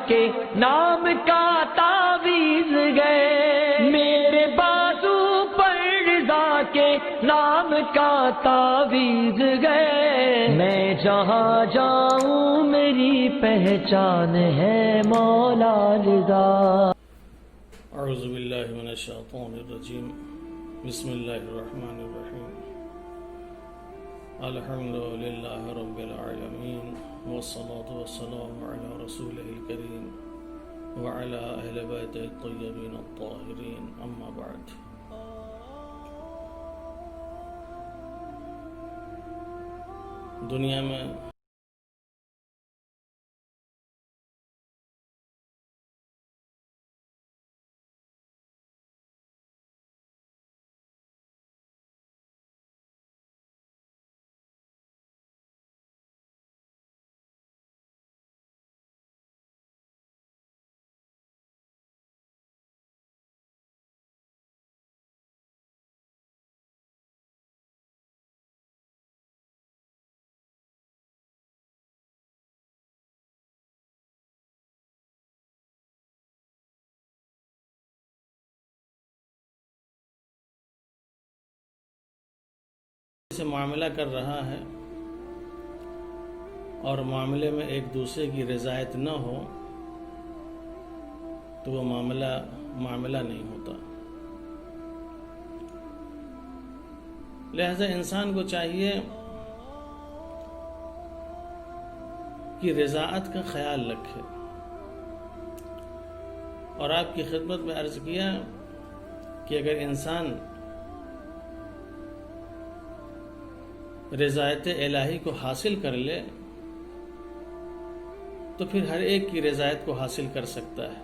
کے نام کا تعویذ گئے، میرے بازو پر رضا کے نام کا تعویذ گئے، میں جہاں جاؤں میری پہچان ہے مولا رضا۔ اعوذ باللہ من الشیطان الرجیم، بسم اللہ الرحمن الرحیم، الحمد للہ رب العالمین، والصلاة والسلام علی رسولہ الکریم وعلی اہل بیتہ الطیبین الطاہرین، اما بعد۔ دنیا میں سے معاملہ کر رہا ہے اور معاملے میں ایک دوسرے کی رضایت نہ ہو تو وہ معاملہ نہیں ہوتا۔ لہذا انسان کو چاہیے کہ رضاعت کا خیال رکھے، اور آپ کی خدمت میں عرض کیا کہ اگر انسان رضایت الہی کو حاصل کر لے تو پھر ہر ایک کی رضایت کو حاصل کر سکتا ہے،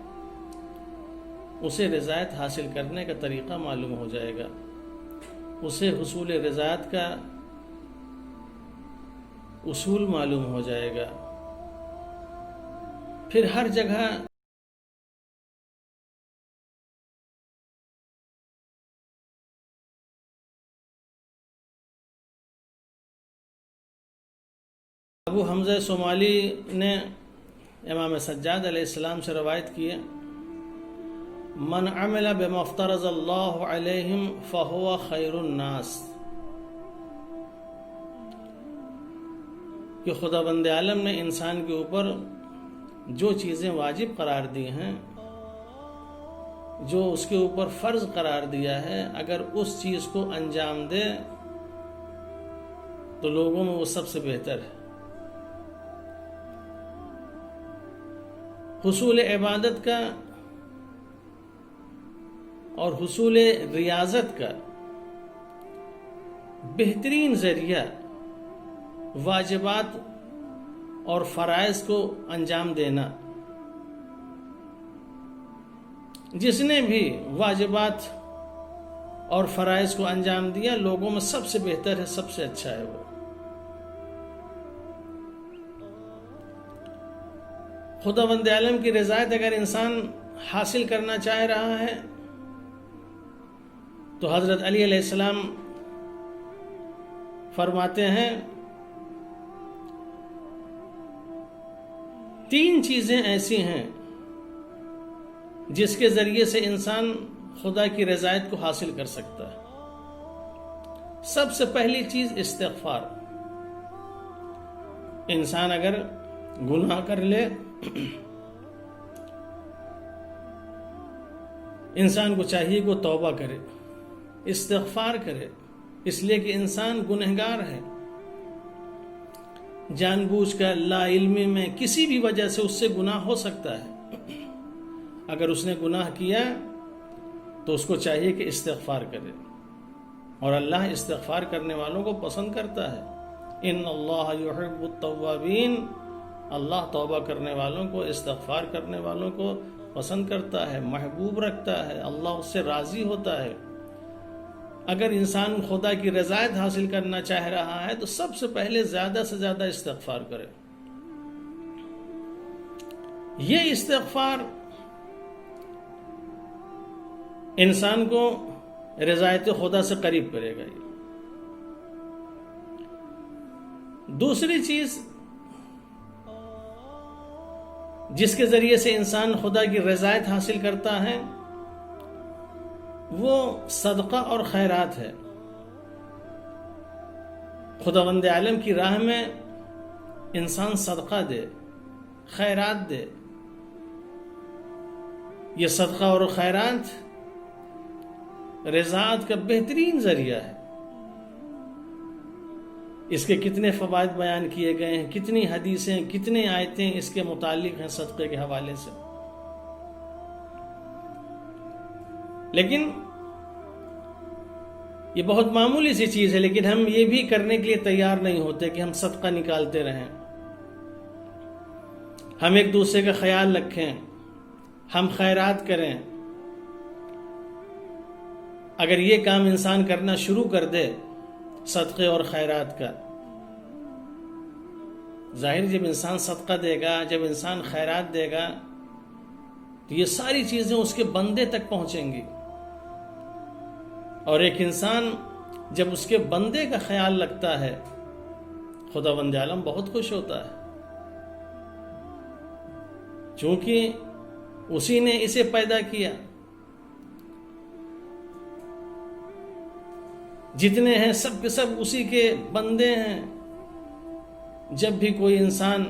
اسے رضایت حاصل کرنے کا طریقہ معلوم ہو جائے گا، اسے حصول رضایت کا اصول معلوم ہو جائے گا، پھر ہر جگہ ابو حمزہ صومالی نے امام سجاد علیہ السلام سے روایت کی ہے، من عمل بما افترض اللہ علیہم فہو خیر الناس، کہ خدا بند عالم نے انسان کے اوپر جو چیزیں واجب قرار دی ہیں، جو اس کے اوپر فرض قرار دیا ہے، اگر اس چیز کو انجام دے تو لوگوں میں وہ سب سے بہتر ہے۔ حصول عبادت کا اور حصول ریاضت کا بہترین ذریعہ واجبات اور فرائض کو انجام دینا۔ جس نے بھی واجبات اور فرائض کو انجام دیا لوگوں میں سب سے بہتر ہے، سب سے اچھا ہے وہ۔ خدا بند عالم کی رضایت اگر انسان حاصل کرنا چاہ رہا ہے تو حضرت علی علیہ السلام فرماتے ہیں 3 چیزیں ایسی ہیں جس کے ذریعے سے انسان خدا کی رضایت کو حاصل کر سکتا ہے۔ سب سے پہلی چیز استغفار۔ انسان اگر گناہ کر لے، انسان کو چاہیے کہ وہ توبہ کرے، استغفار کرے، اس لیے کہ انسان گنہگار ہے، جان بوجھ کر لا علمی میں کسی بھی وجہ سے اس سے گناہ ہو سکتا ہے۔ اگر اس نے گناہ کیا تو اس کو چاہیے کہ استغفار کرے، اور اللہ استغفار کرنے والوں کو پسند کرتا ہے۔ ان اللہ یحب التوابین، اللہ توبہ کرنے والوں کو، استغفار کرنے والوں کو پسند کرتا ہے، محبوب رکھتا ہے، اللہ اس سے راضی ہوتا ہے۔ اگر انسان خدا کی رضایت حاصل کرنا چاہ رہا ہے تو سب سے پہلے زیادہ سے زیادہ استغفار کرے۔ یہ استغفار انسان کو رضایت خدا سے قریب کرے گا۔ دوسری چیز جس کے ذریعے سے انسان خدا کی رضایت حاصل کرتا ہے وہ صدقہ اور خیرات ہے. خداوند عالم کی راہ میں انسان صدقہ دے، خیرات دے. یہ صدقہ اور خیرات رضایت کا بہترین ذریعہ ہے. اس کے کتنے فوائد بیان کیے گئے ہیں، کتنی حدیثیں، کتنی آیتیں اس کے متعلق ہیں صدقے کے حوالے سے. لیکن یہ بہت معمولی سی چیز ہے، لیکن ہم یہ بھی کرنے کے لیے تیار نہیں ہوتے کہ ہم صدقہ نکالتے رہیں، ہم ایک دوسرے کا خیال رکھیں، ہم خیرات کریں. اگر یہ کام انسان کرنا شروع کر دے صدقے اور خیرات کا، ظاہر جب انسان صدقہ دے گا، جب انسان خیرات دے گا تو یہ ساری چیزیں اس کے بندے تک پہنچیں گی. اور ایک انسان جب اس کے بندے کا خیال رکھتا ہے خداوند عالم بہت خوش ہوتا ہے، چونکہ اسی نے اسے پیدا کیا. جتنے ہیں سب کے سب اسی کے بندے ہیں. جب بھی کوئی انسان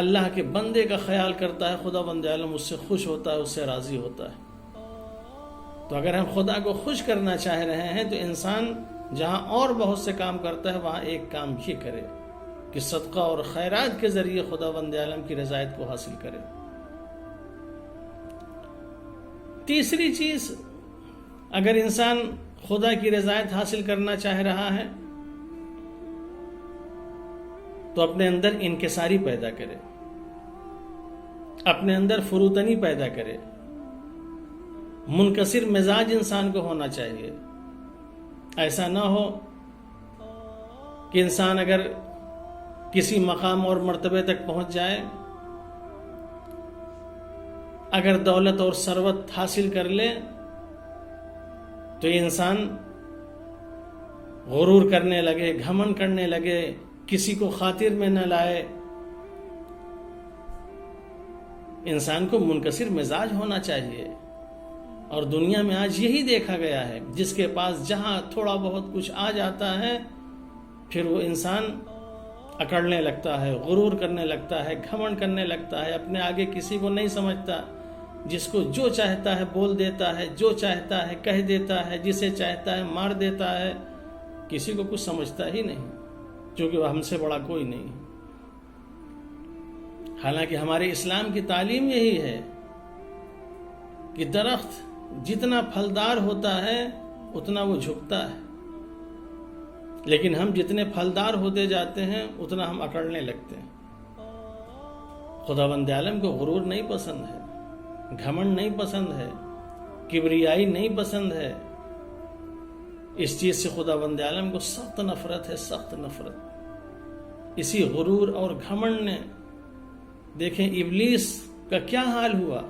اللہ کے بندے کا خیال کرتا ہے خداوند عالم اس سے خوش ہوتا ہے، اس سے راضی ہوتا ہے. تو اگر ہم خدا کو خوش کرنا چاہ رہے ہیں تو انسان جہاں اور بہت سے کام کرتا ہے وہاں ایک کام یہ کرے کہ صدقہ اور خیرات کے ذریعے خداوند عالم کی رضایت کو حاصل کرے. تیسری چیز، اگر انسان خدا کی رضایت حاصل کرنا چاہ رہا ہے تو اپنے اندر انکساری پیدا کرے، اپنے اندر فروتنی پیدا کرے. منکسر مزاج انسان کو ہونا چاہیے. ایسا نہ ہو کہ انسان اگر کسی مقام اور مرتبے تک پہنچ جائے، اگر دولت اور ثروت حاصل کر لے تو انسان غرور کرنے لگے، گھمنڈ کرنے لگے، کسی کو خاطر میں نہ لائے. انسان کو منکسر مزاج ہونا چاہیے. اور دنیا میں آج یہی دیکھا گیا ہے، جس کے پاس جہاں تھوڑا بہت کچھ آ جاتا ہے پھر وہ انسان اکڑنے لگتا ہے، غرور کرنے لگتا ہے، گھمنڈ کرنے لگتا ہے، اپنے آگے کسی کو نہیں سمجھتا، جس کو جو چاہتا ہے بول دیتا ہے، جو چاہتا ہے کہہ دیتا ہے، جسے چاہتا ہے مار دیتا ہے، کسی کو کچھ سمجھتا ہی نہیں، کیونکہ وہ ہم سے بڑا کوئی نہیں. حالانکہ ہمارے اسلام کی تعلیم یہی ہے کہ درخت جتنا پھلدار ہوتا ہے اتنا وہ جھکتا ہے، لیکن ہم جتنے پھلدار ہوتے جاتے ہیں اتنا ہم اکڑنے لگتے ہیں. خداوند عالم کو غرور نہیں پسند ہے، گھمنڈ نہیں پسند ہے، کبریائی نہیں پسند ہے. اس چیز سے خداوند عالم کو سخت نفرت ہے، سخت نفرت. اسی غرور اور گھمنڈ نے دیکھیں ابلیس کا کیا حال ہوا.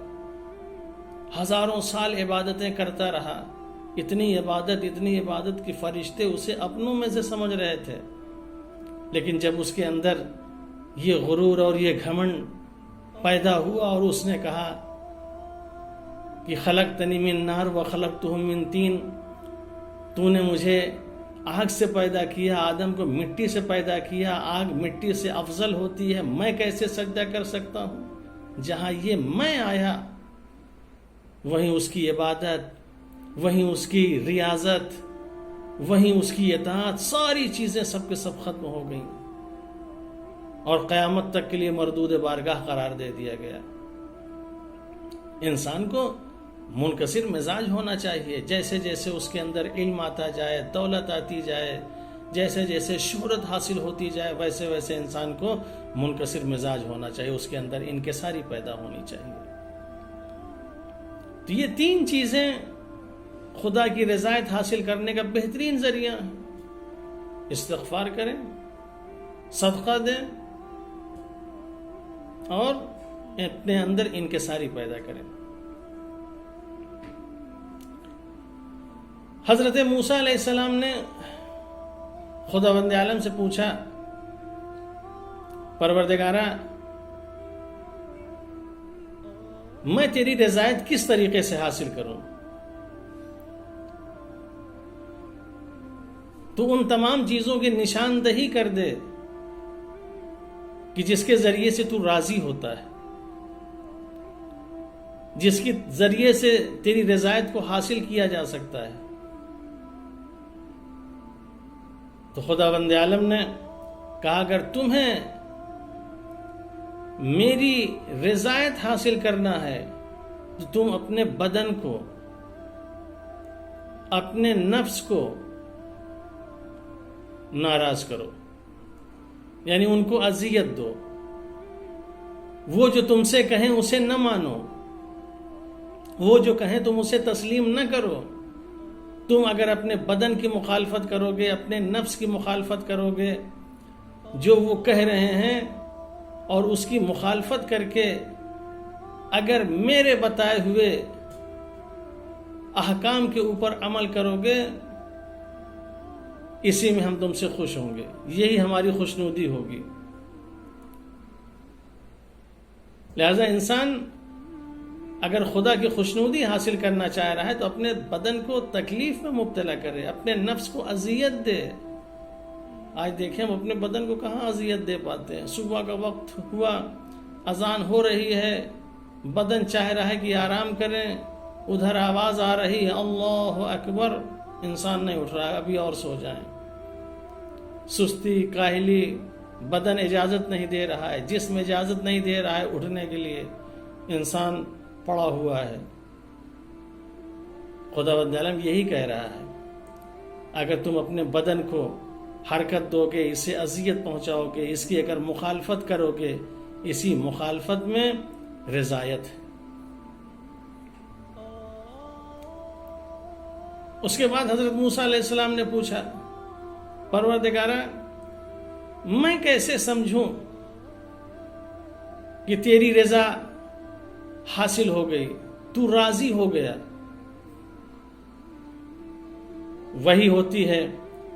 ہزاروں سال عبادتیں کرتا رہا، اتنی عبادت کہ فرشتے اسے اپنوں میں سے سمجھ رہے تھے. لیکن جب اس کے اندر یہ غرور اور یہ گھمنڈ پیدا ہوا اور اس نے کہا کہ خلقتنی من نار و خلقتہ من طین، تو نے مجھے آگ سے پیدا کیا، آدم کو مٹی سے پیدا کیا، آگ مٹی سے افضل ہوتی ہے، میں کیسے سجدہ کر سکتا ہوں؟ جہاں یہ میں آیا وہیں اس کی عبادت، وہیں اس کی ریاضت، وہیں اس کی اطاعت، ساری چیزیں سب کے سب ختم ہو گئیں اور قیامت تک کے لیے مردود بارگاہ قرار دے دیا گیا. انسان کو منکسر مزاج ہونا چاہیے. جیسے جیسے اس کے اندر علم آتا جائے، دولت آتی جائے، جیسے جیسے شہرت حاصل ہوتی جائے، ویسے ویسے انسان کو منکسر مزاج ہونا چاہیے، اس کے اندر انکساری پیدا ہونی چاہیے. تو یہ تین چیزیں خدا کی رضایت حاصل کرنے کا بہترین ذریعہ ہے. استغفار کریں، صدقہ دیں اور اپنے اندر انکساری پیدا کریں. حضرت موسیٰ علیہ السلام نے خداوند عالم سے پوچھا، پروردگارا میں تیری رضایت کس طریقے سے حاصل کروں؟ تو ان تمام چیزوں کی نشاندہی کر دے کہ جس کے ذریعے سے تو راضی ہوتا ہے، جس کے ذریعے سے تیری رضایت کو حاصل کیا جا سکتا ہے۔ تو خداوند عالم نے کہا اگر تمہیں میری رضایت حاصل کرنا ہے تو تم اپنے بدن کو، اپنے نفس کو ناراض کرو، یعنی ان کو اذیت دو، وہ جو تم سے کہیں اسے نہ مانو، وہ جو کہیں تم اسے تسلیم نہ کرو۔ تم اگر اپنے بدن کی مخالفت کرو گے، اپنے نفس کی مخالفت کرو گے، جو وہ کہہ رہے ہیں اور اس کی مخالفت کر کے اگر میرے بتائے ہوئے احکام کے اوپر عمل کرو گے، اسی میں ہم تم سے خوش ہوں گے، یہی ہماری خوشنودی ہوگی۔ لہذا انسان اگر خدا کی خوشنودی حاصل کرنا چاہ رہا ہے تو اپنے بدن کو تکلیف میں مبتلا کرے، اپنے نفس کو اذیت دے۔ آج دیکھیں ہم اپنے بدن کو کہاں اذیت دے پاتے ہیں؟ صبح کا وقت ہوا، اذان ہو رہی ہے، بدن چاہ رہا ہے کہ آرام کریں، ادھر آواز آ رہی ہے اللہ اکبر، انسان نہیں اٹھ رہا ہے، ابھی اور سو جائیں۔ سستی، کاہلی، بدن اجازت نہیں دے رہا ہے، جسم اجازت نہیں دے رہا ہے اٹھنے کے لیے، انسان پڑا ہوا ہے۔ خداوند عالم یہی کہہ رہا ہے اگر تم اپنے بدن کو حرکت دو گے، اسے اذیت پہنچاؤ گے، اس کی اگر مخالفت کرو گے، اسی مخالفت میں رضایت ہے۔ اس کے بعد حضرت موسیٰ علیہ السلام نے پوچھا پروردگارا میں کیسے سمجھوں کہ تیری رضا حاصل ہو گئی، تو راضی ہو گیا؟ وہی ہوتی ہے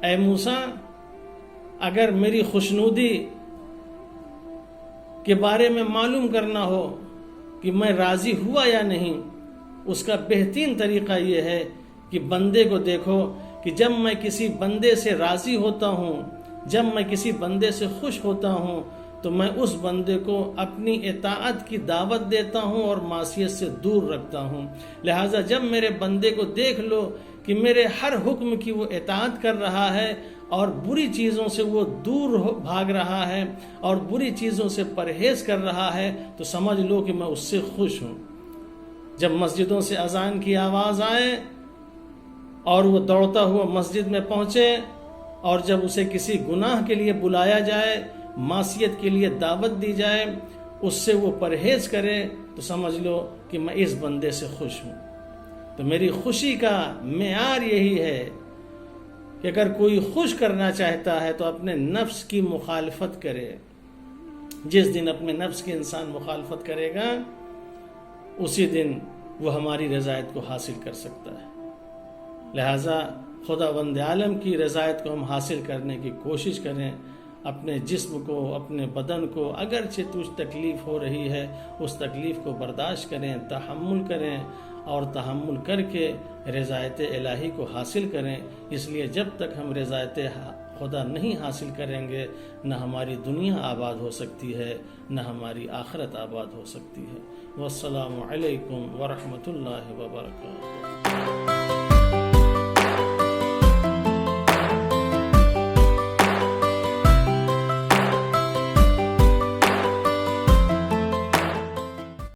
اے موسیٰ، اگر میری خوشنودی کے بارے میں معلوم کرنا ہو کہ میں راضی ہوا یا نہیں، اس کا بہترین طریقہ یہ ہے کہ بندے کو دیکھو کہ جب میں کسی بندے سے راضی ہوتا ہوں، جب میں کسی بندے سے خوش ہوتا ہوں تو میں اس بندے کو اپنی اطاعت کی دعوت دیتا ہوں اور معصیت سے دور رکھتا ہوں۔ لہٰذا جب میرے بندے کو دیکھ لو کہ میرے ہر حکم کی وہ اطاعت کر رہا ہے اور بری چیزوں سے وہ دور بھاگ رہا ہے اور بری چیزوں سے پرہیز کر رہا ہے، تو سمجھ لو کہ میں اس سے خوش ہوں۔ جب مسجدوں سے اذان کی آواز آئے اور وہ دوڑتا ہوا مسجد میں پہنچے، اور جب اسے کسی گناہ کے لیے بلایا جائے، معصیت کے لیے دعوت دی جائے، اس سے وہ پرہیز کرے، تو سمجھ لو کہ میں اس بندے سے خوش ہوں۔ تو میری خوشی کا معیار یہی ہے کہ اگر کوئی خوش کرنا چاہتا ہے تو اپنے نفس کی مخالفت کرے۔ جس دن اپنے نفس کی انسان مخالفت کرے گا، اسی دن وہ ہماری رضایت کو حاصل کر سکتا ہے۔ لہذا خداوند عالم کی رضایت کو ہم حاصل کرنے کی کوشش کریں۔ اپنے جسم کو، اپنے بدن کو اگرچہ کچھ تکلیف ہو رہی ہے، اس تکلیف کو برداشت کریں، تحمل کریں، اور تحمل کر کے رضایت الہی کو حاصل کریں۔ اس لیے جب تک ہم رضایت خدا نہیں حاصل کریں گے، نہ ہماری دنیا آباد ہو سکتی ہے، نہ ہماری آخرت آباد ہو سکتی ہے۔ والسلام علیکم ورحمۃ اللہ وبرکاتہ۔